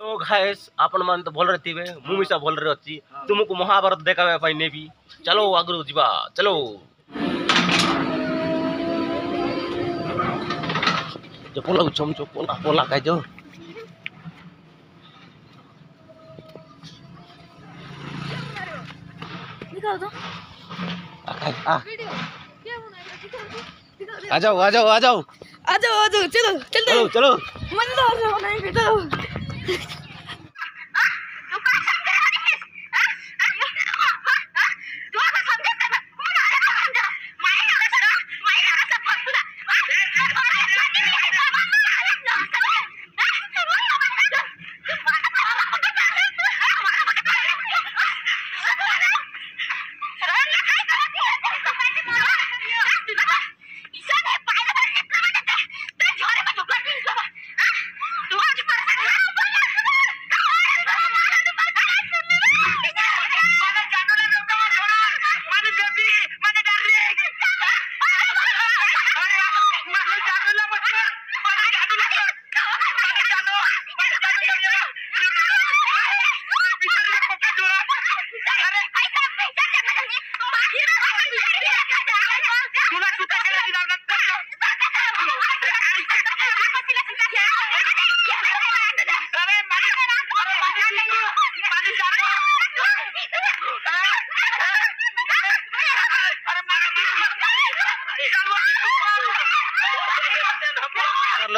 तो गाइस आपण मान तो भल रहतिबे मुमिसा भल रे अछि तुमको महाभारत देखाबे पई नेबी चलो आगु जीवा चलो जो पोला चमचो पोला पोला काई जो दिखाओ तो आ जाओ आ जाओ आ जाओ आ जाओ चलो चलते चलो चलो मन तो नहीं बेटा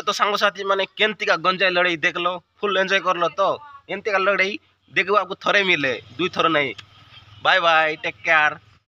तो सांग साथी माने केंती का गंजाई लड़ाई देख लो फुल एंजॉय कर लो तो एंती का लड़ाई देखो आपको थरे मिले दुई थर नहीं बाय बाय टेक केयर।